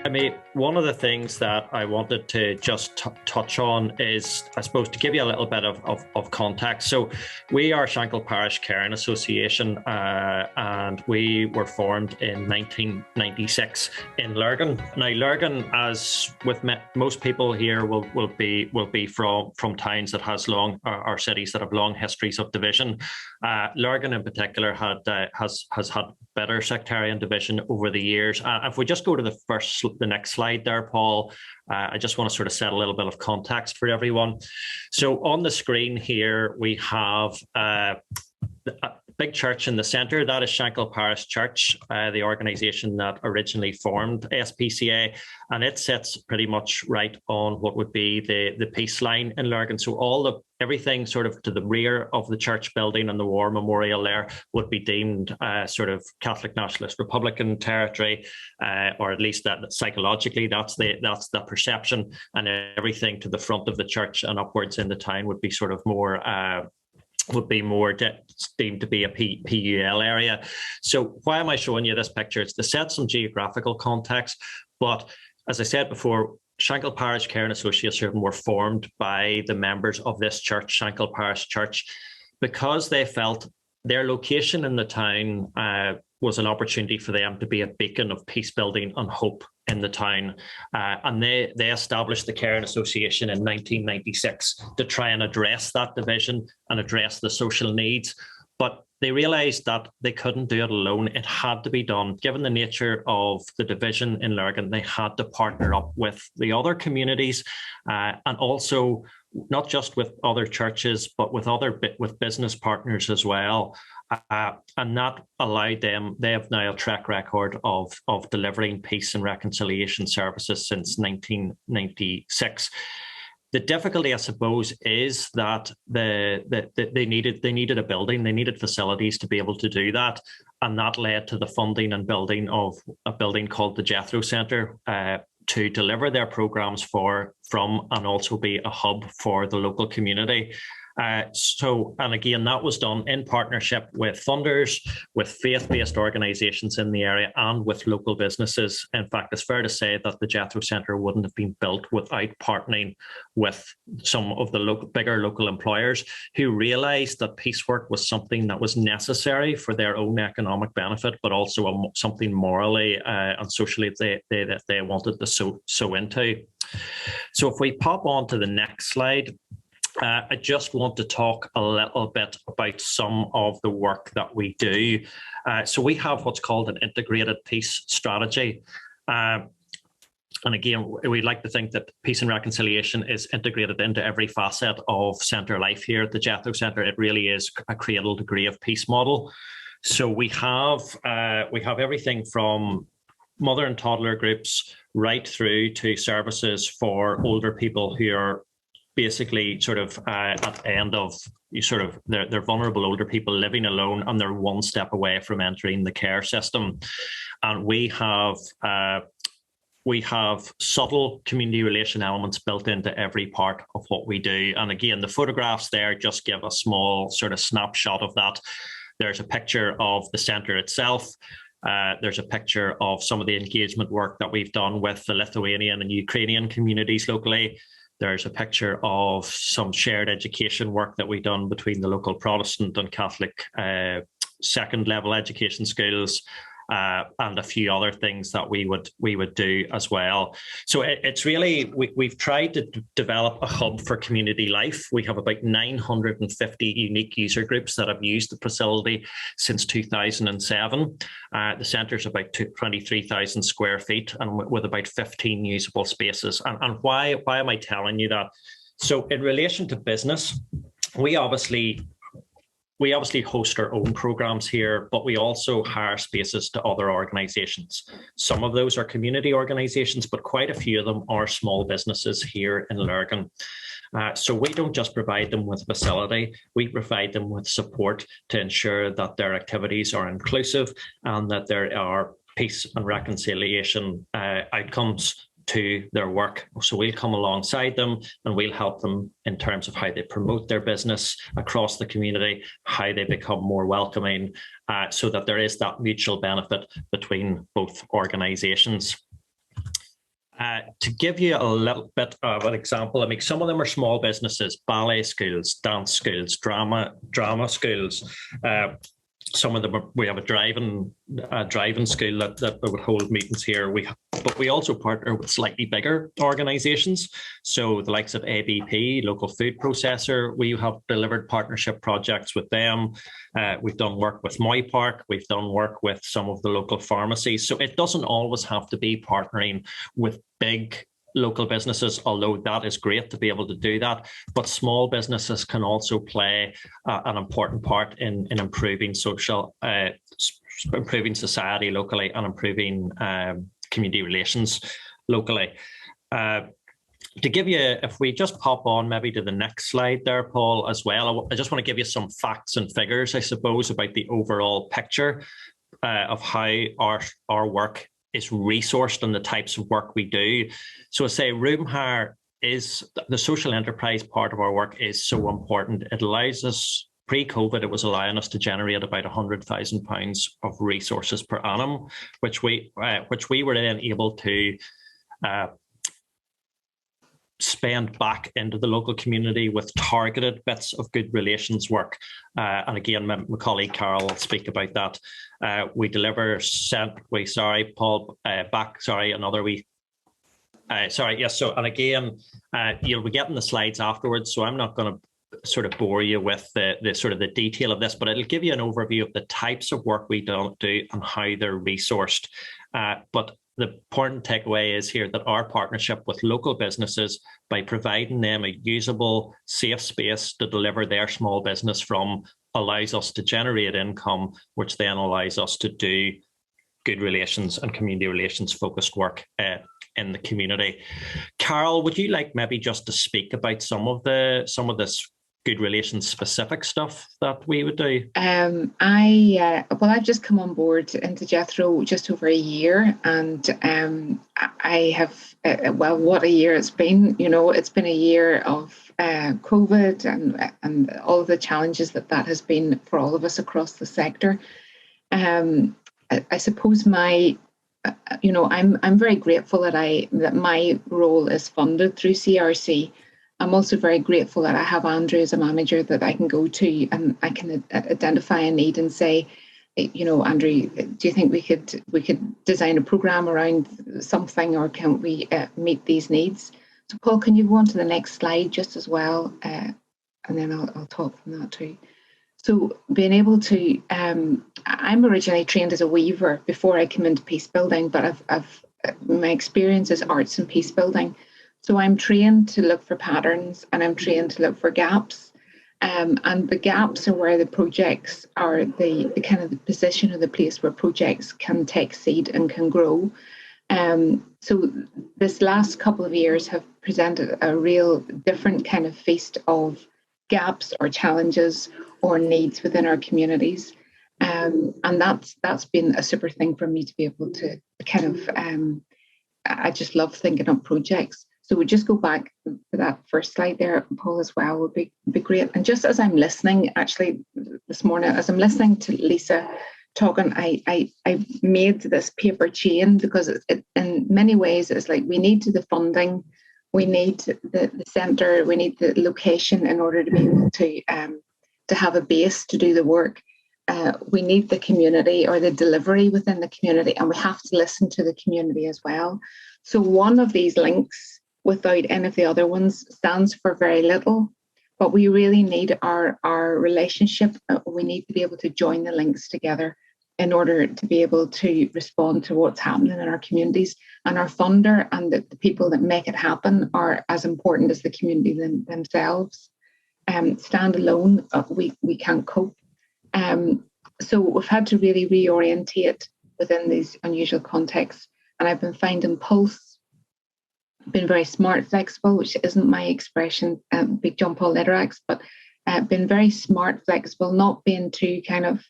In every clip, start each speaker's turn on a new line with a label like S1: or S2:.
S1: I mean, one of the things that I wanted to just touch on is, I suppose, to give you a little bit of context. So we are Shankill Parish Caring Association, and we were formed in 1996 in Lurgan. Now, Lurgan, as with most people here, will be from towns that has long, or cities that have long histories of division. Lurgan in particular has had better sectarian division over the years. If we just go to the next slide there, Paul, I just want to sort of set a little bit of context for everyone. So on the screen here, we have a big church in the centre. That is Shankill Parish Church, the organisation that originally formed SPCA, and it sits pretty much right on what would be the peace line in Lurgan. So everything sort of to the rear of the church building and the war memorial there would be deemed sort of Catholic Nationalist Republican territory, or at least that psychologically that's the perception, and everything to the front of the church and upwards in the town would be sort of more deemed to be a PUL area. So why am I showing you this picture? It's to set some geographical context. But as I said before, Shankill Parish Caring Association were formed by the members of this church, Shankill Parish Church, because they felt their location in the town was an opportunity for them to be a beacon of peace building and hope in the town. And they established the Caring Association in 1996 to try and address that division and address the social needs. But they realised that they couldn't do it alone. It had to be done. Given the nature of the division in Lurgan, they had to partner up with the other communities, and also not just with other churches, but with business partners as well. And that allowed them, they have now a track record of delivering peace and reconciliation services since 1996. The difficulty, I suppose, is that they needed a building, they needed facilities to be able to do that, and that led to the funding and building of a building called the Jethro Centre to deliver their programmes from and also be a hub for the local community. And again, that was done in partnership with funders, with faith-based organisations in the area, and with local businesses. In fact, it's fair to say that the Jethro Centre wouldn't have been built without partnering with some of the bigger local employers who realised that peace work was something that was necessary for their own economic benefit, but also something morally and socially that they wanted to sow into. So if we pop on to the next slide, I just want to talk a little bit about some of the work that we do. So we have what's called an integrated peace strategy. And again, we'd like to think that peace and reconciliation is integrated into every facet of centre life here at the Jethro Centre. It really is a cradle to grave peace model. So we have everything from mother and toddler groups right through to services for older people who are basically sort of at the end of they're vulnerable older people living alone, and they're one step away from entering the care system. And we have subtle community relation elements built into every part of what we do. And again, the photographs there just give a small sort of snapshot of that. There's a picture of the centre itself. There's a picture of some of the engagement work that we've done with the Lithuanian and Ukrainian communities locally. There's a picture of some shared education work that we've done between the local Protestant and Catholic second level education schools, and a few other things that we would do as well. So it's really, we've tried to develop a hub for community life. We have about 950 unique user groups that have used the facility since 2007. The centre's about 23,000 square feet and with about 15 usable spaces. And why am I telling you that? So in relation to business, we obviously host our own programs here, but we also hire spaces to other organisations. Some of those are community organisations, but quite a few of them are small businesses here in Lurgan. So we don't just provide them with facility, we provide them with support to ensure that their activities are inclusive and that there are peace and reconciliation outcomes to their work. So we'll come alongside them and we'll help them in terms of how they promote their business across the community, how they become more welcoming, so that there is that mutual benefit between both organisations. To give you a little bit of an example, I mean, some of them are small businesses, ballet schools, dance schools, drama schools. Some of them we have a driving school that would hold meetings here. But we also partner with slightly bigger organisations. So the likes of ABP, local food processor, we have delivered partnership projects with them. We've done work with Moy Park. We've done work with some of the local pharmacies. So it doesn't always have to be partnering with big local businesses, although that is great to be able to do that. But small businesses can also play an important part in improving improving society locally and improving community relations locally. To give you, if we just pop on maybe to the next slide there, Paul, as well, I just want to give you some facts and figures, I suppose, about the overall picture of how our work is resourced and the types of work we do. So I say room hire is the social enterprise part of our work is so important. It allows us, pre-COVID, it was allowing us to generate about £100,000 of resources per annum, which we were then able to spend back into the local community with targeted bits of good relations work. And again, my colleague Carole will speak about that. We deliver, So, and again, you'll be getting the slides afterwards, so I'm not going to sort of bore you with the sort of the detail of this, but it'll give you an overview of the types of work we do and how they're resourced. But the important takeaway is here that our partnership with local businesses, by providing them a usable, safe space to deliver their small business from, allows us to generate income, which then allows us to do good relations and community relations focused work in the community. Carole, would you like maybe just to speak about some of this good relations specific stuff that we would do?
S2: I've just come on board into Jethro just over a year, and I have what a year it's been. You know, it's been a year of COVID and all of the challenges that has been for all of us across the sector. I suppose I'm very grateful that my role is funded through CRC. I'm also very grateful that I have Andrew as a manager that I can go to and I can identify a need and say, Andrew, do you think we could design a programme around something, or can we meet these needs? So Paul, can you go on to the next slide just as well? And then I'll talk from that too. So being able to, I'm originally trained as a weaver before I came into peace building, but my experience is arts and peace building. So I'm trained to look for patterns and I'm trained to look for gaps. And the gaps are where the projects are, the kind of the position of the place where projects can take seed and can grow. So this last couple of years have presented a real different kind of feast of gaps or challenges or needs within our communities. And that's been a super thing for me to be able to kind of, I just love thinking of projects. So we just go back to that first slide there, Paul, as well, would be great. And just as I'm listening, actually this morning, as I'm listening to Lisa talking, I made this paper chain because it in many ways it's like we need the funding, we need the centre, we need the location in order to be able to have a base to do the work. We need the community or the delivery within the community, and we have to listen to the community as well. So one of these links, without any of the other ones, stands for very little, but we really need our relationship. We need to be able to join the links together in order to be able to respond to what's happening in our communities. And our funder and the people that make it happen are as important as the community themselves. Stand alone, we can't cope. So we've had to really reorientate within these unusual contexts. And I've been finding Pulse been very smart, flexible, which isn't my expression, big John Paul Litterax, but been very smart, flexible, not being too kind of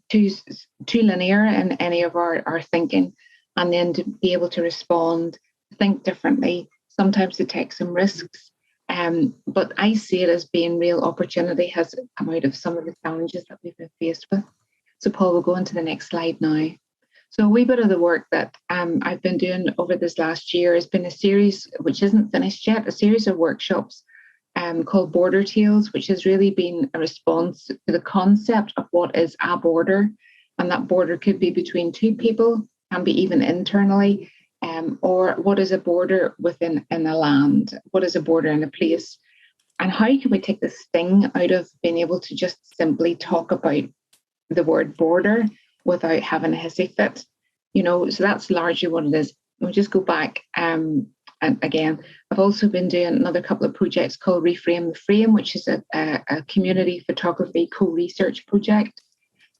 S2: too linear in any of our thinking, and then to be able to respond, think differently, sometimes to take some risks. But I see it as being real opportunity has come out of some of the challenges that we've been faced with. So Paul, we'll go into the next slide now. So a wee bit of the work that I've been doing over this last year has been a series, which isn't finished yet, a series of workshops called Border Tales, which has really been a response to the concept of what is a border. And that border could be between two people, can be even internally, or what is a border within a land? What is a border in a place? And how can we take the sting out of being able to just simply talk about the word border without having a hissy fit? So that's largely what it is. We'll just go back. And again, I've also been doing another couple of projects called Reframe the Frame, which is a community photography co-research project,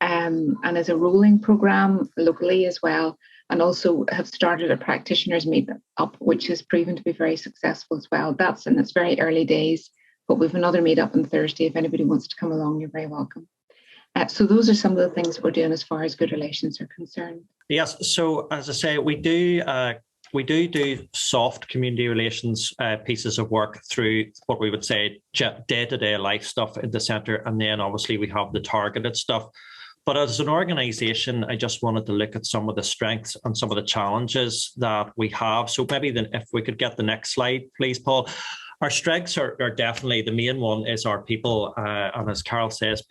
S2: and is a rolling program locally as well. And also have started a practitioners meet up, which has proven to be very successful as well. That's in its very early days, but we've another meet up on Thursday. If anybody wants to come along, you're very welcome. So those are some of the things we're doing as far as good relations are concerned.
S1: Yes. So as I say, we do soft community relations pieces of work through what we would say day-to-day life stuff in the centre, and then obviously we have the targeted stuff. But as an organisation, I just wanted to look at some of the strengths and some of the challenges that we have. So maybe then if we could get the next slide, please, Paul. Our strengths are definitely, the main one is our people. And as Carole says,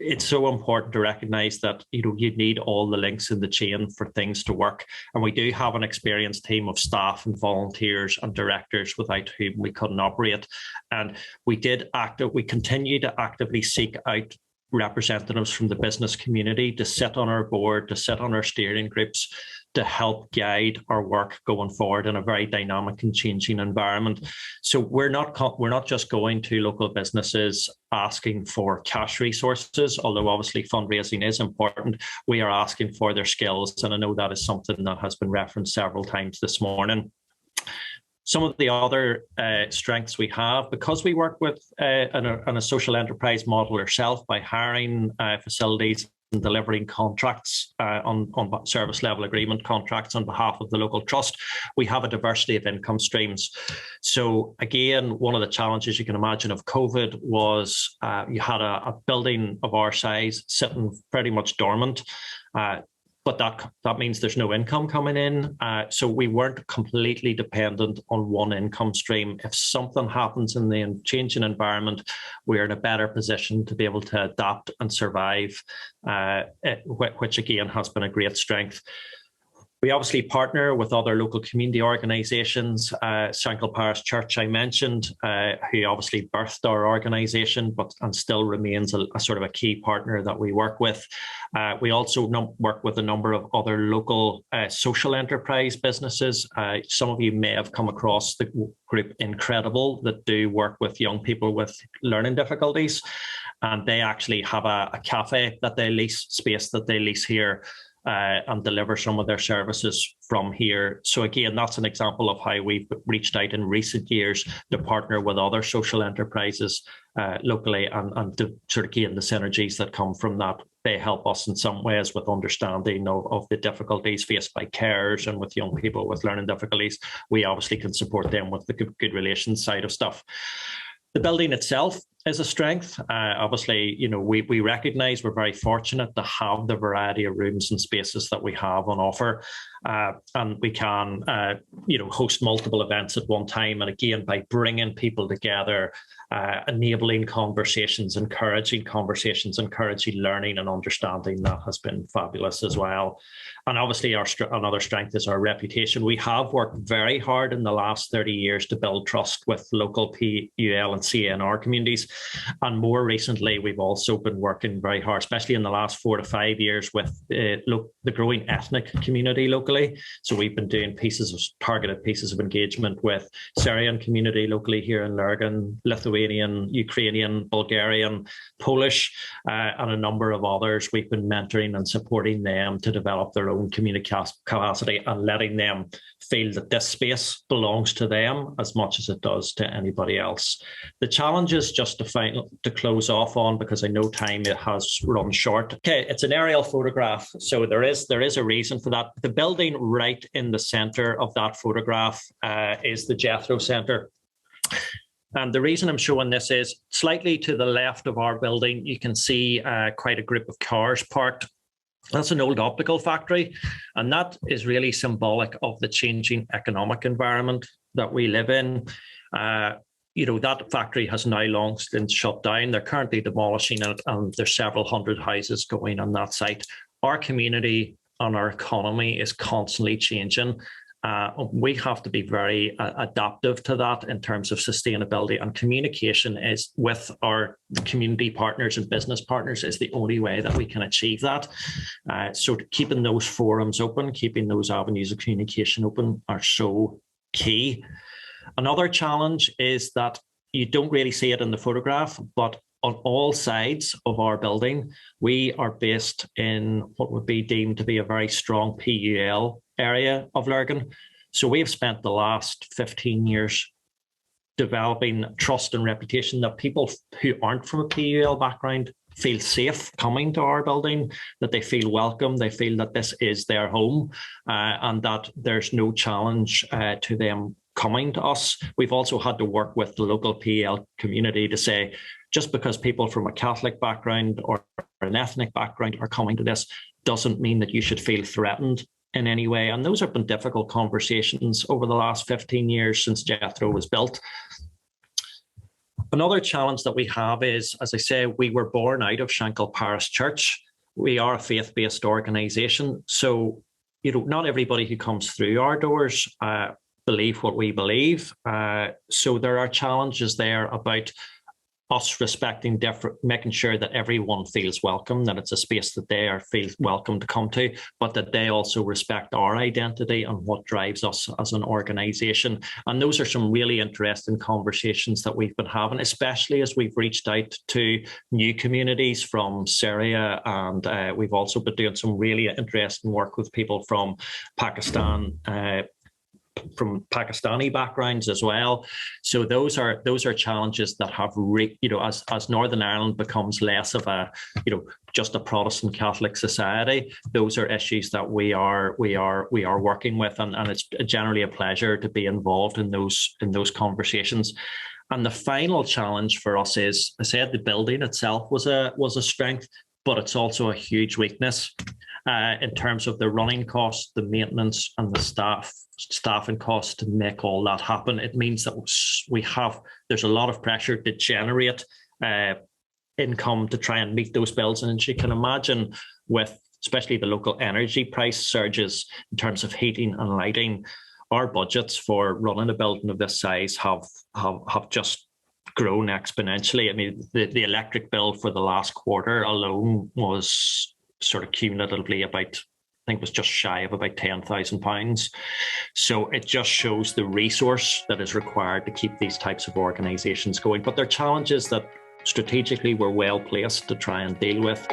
S1: it's so important to recognise that you need all the links in the chain for things to work. And we do have an experienced team of staff and volunteers and directors without whom we couldn't operate. And we continue to actively seek out representatives from the business community to sit on our board, to sit on our steering groups, to help guide our work going forward in a very dynamic and changing environment. So we're not just going to local businesses asking for cash resources, although obviously fundraising is important. We are asking for their skills, and I know that is something that has been referenced several times this morning. Some of the other strengths we have, because we work with on a social enterprise model ourselves by hiring facilities and delivering contracts on service level agreement contracts on behalf of the local trust, we have a diversity of income streams. So again, one of the challenges you can imagine of COVID was you had a building of our size sitting pretty much dormant. But that means there's no income coming in. So we weren't completely dependent on one income stream. If something happens in the changing environment, we're in a better position to be able to adapt and survive, which again has been a great strength. We obviously partner with other local community organisations. Shankill Parish Church, I mentioned, who obviously birthed our organisation, and still remains a sort of a key partner that we work with. We also work with a number of other local social enterprise businesses. Some of you may have come across the group Incredible that do work with young people with learning difficulties, and they actually have a cafe that they lease here. And deliver some of their services from here. So again, that's an example of how we've reached out in recent years to partner with other social enterprises locally and to sort of gain the synergies that come from that. They help us in some ways with understanding of the difficulties faced by carers and with young people with learning difficulties. We obviously can support them with the good relations side of stuff. The building itself is a strength. Obviously, we recognise we're very fortunate to have the variety of rooms and spaces that we have on offer, and we can, host multiple events at one time. And again, by bringing people together, enabling conversations, encouraging learning and understanding, that has been fabulous as well. And obviously, another strength is our reputation. We have worked very hard in the last 30 years to build trust with local PUL and CNR communities. And more recently, we've also been working very hard, especially in the last 4 to 5 years, with the growing ethnic community locally. So we've been doing targeted pieces of engagement with Syrian community locally here in Lurgan, Lithuanian, Ukrainian, Bulgarian, Polish, and a number of others. We've been mentoring and supporting them to develop their own community capacity and letting them feel that this space belongs to them as much as it does to anybody else. The challenges, just to close off on, because I know time it has run short. Okay, it's an aerial photograph, so there is a reason for that. The building right in the centre of that photograph is the Jethro Centre. And the reason I'm showing this is slightly to the left of our building, you can see quite a group of cars parked. That's an old optical factory, and that is really symbolic of the changing economic environment that we live in. That factory has now long since shut down. They're currently demolishing it, and there's several hundred houses going on that site. Our community and our economy is constantly changing. We have to be very adaptive to that in terms of sustainability, and communication is with our community partners and business partners is the only way that we can achieve that. So keeping those forums open, keeping those avenues of communication open are so key. Another challenge is that you don't really see it in the photograph, but on all sides of our building, we are based in what would be deemed to be a very strong PUL area of Lurgan. So we have spent the last 15 years developing trust and reputation that people who aren't from a PUL background feel safe coming to our building, that they feel welcome, they feel that this is their home, and that there's no challenge to them coming to us. We've also had to work with the local PUL community to say, just because people from a Catholic background or an ethnic background are coming to this doesn't mean that you should feel threatened in any way. And those have been difficult conversations over the last 15 years since Jethro was built. Another challenge that we have is, as I say, we were born out of Shankill Parish Church. We are a faith-based organisation. So, not everybody who comes through our doors believe what we believe. So there are challenges there about us respecting making sure that everyone feels welcome, that it's a space that they feel welcome to come to, but that they also respect our identity and what drives us as an organisation. And those are some really interesting conversations that we've been having, especially as we've reached out to new communities from Syria, and we've also been doing some really interesting work with people from Pakistan, from Pakistani backgrounds as well. So those are challenges that have, as Northern Ireland becomes less of a, just a Protestant Catholic society, those are issues that we are working with, and it's generally a pleasure to be involved in those conversations. And the final challenge for us is, I said, the building itself was a strength, but it's also a huge weakness in terms of the running costs, the maintenance, and the staffing costs to make all that happen. It means that there's a lot of pressure to generate income to try and meet those bills. And as you can imagine, with especially the local energy price surges in terms of heating and lighting, our budgets for running a building of this size have just grown exponentially. I mean, the electric bill for the last quarter alone was sort of cumulatively about, I think it was just shy of about £10,000. So it just shows the resource that is required to keep these types of organisations going. But they're challenges that strategically we're well placed to try and deal with.